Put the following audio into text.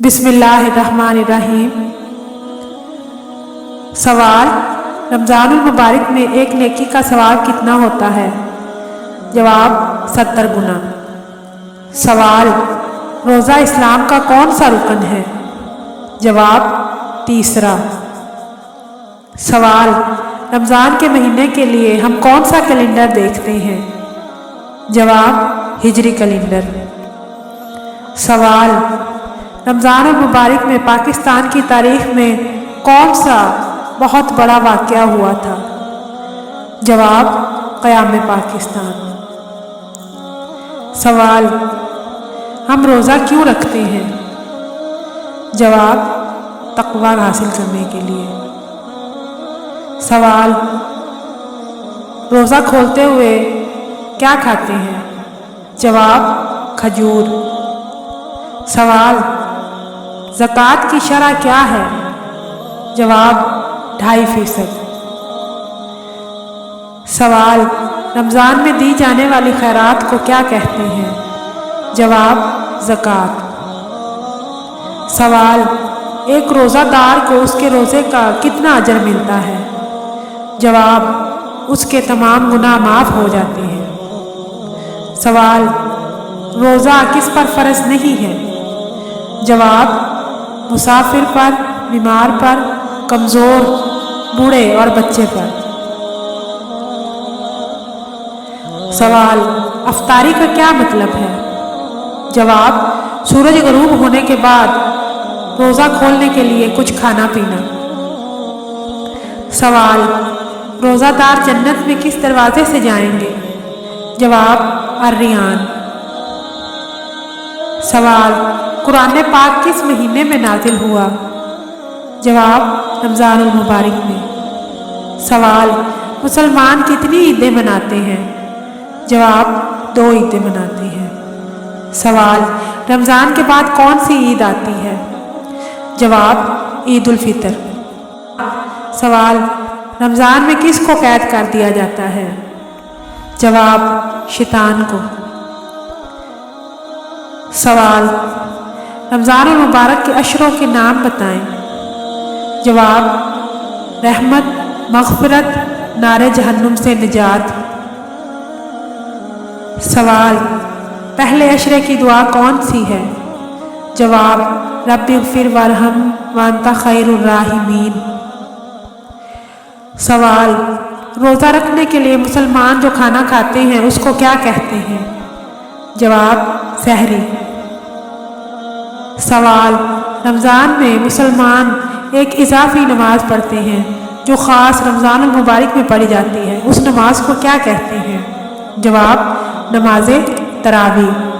بسم اللہ الرحمن الرحیم۔ سوال: رمضان المبارک میں ایک نیکی کا ثواب کتنا ہوتا ہے؟ جواب: 70 گنا۔ سوال: روزہ اسلام کا کون سا رکن ہے؟ جواب: تیسرا۔ سوال: رمضان کے مہینے کے لیے ہم کون سا کیلنڈر دیکھتے ہیں؟ جواب: ہجری کیلنڈر۔ سوال: رمضان المبارک میں پاکستان کی تاریخ میں کون سا بہت بڑا واقعہ ہوا تھا؟ جواب: قیام پاکستان۔ سوال: ہم روزہ کیوں رکھتے ہیں؟ جواب: تقویٰ حاصل کرنے کے لیے۔ سوال: روزہ کھولتے ہوئے کیا کھاتے ہیں؟ جواب: کھجور۔ سوال: زکوٰۃ کی شرح کیا ہے؟ جواب: 2.5%۔ سوال: رمضان میں دی جانے والی خیرات کو کیا کہتے ہیں؟ جواب: زکوٰۃ۔ سوال: ایک روزہ دار کو اس کے روزے کا کتنا اجر ملتا ہے؟ جواب: اس کے تمام گناہ معاف ہو جاتے ہیں۔ سوال: روزہ کس پر فرض نہیں ہے؟ جواب: مسافر پر، بیمار پر، کمزور، بوڑھے اور بچے پر۔ سوال: افطاری کا کیا مطلب ہے؟ جواب: سورج غروب ہونے کے بعد روزہ کھولنے کے لیے کچھ کھانا پینا۔ سوال: روزہ دار جنت میں کس دروازے سے جائیں گے؟ جواب: الریان۔ سوال: قرآن پاک کس مہینے میں نازل ہوا؟ جواب: رمضان المبارک میں۔ سوال: مسلمان کتنی عیدیں مناتے ہیں؟ جواب: 2 عیدیں مناتے ہیں۔ سوال: رمضان کے بعد کون سی عید آتی ہے؟ جواب: عید الفطر۔ سوال: رمضان میں کس کو قید کر دیا جاتا ہے؟ جواب: شیطان کو۔ سوال: رمضان المبارک کے اشروں کے نام بتائیں۔ جواب: رحمت، مغفرت، نار جہنم سے نجات۔ سوال: پہلے عشرے کی دعا کون سی ہے؟ جواب: رب اغفر وارحم وانت خیر الراحمین۔ سوال: روزہ رکھنے کے لیے مسلمان جو کھانا کھاتے ہیں اس کو کیا کہتے ہیں؟ جواب: سحری۔ سوال: رمضان میں مسلمان ایک اضافی نماز پڑھتے ہیں جو خاص رمضان المبارک میں پڑھی جاتی ہے، اس نماز کو کیا کہتے ہیں؟ جواب: نماز تراویح۔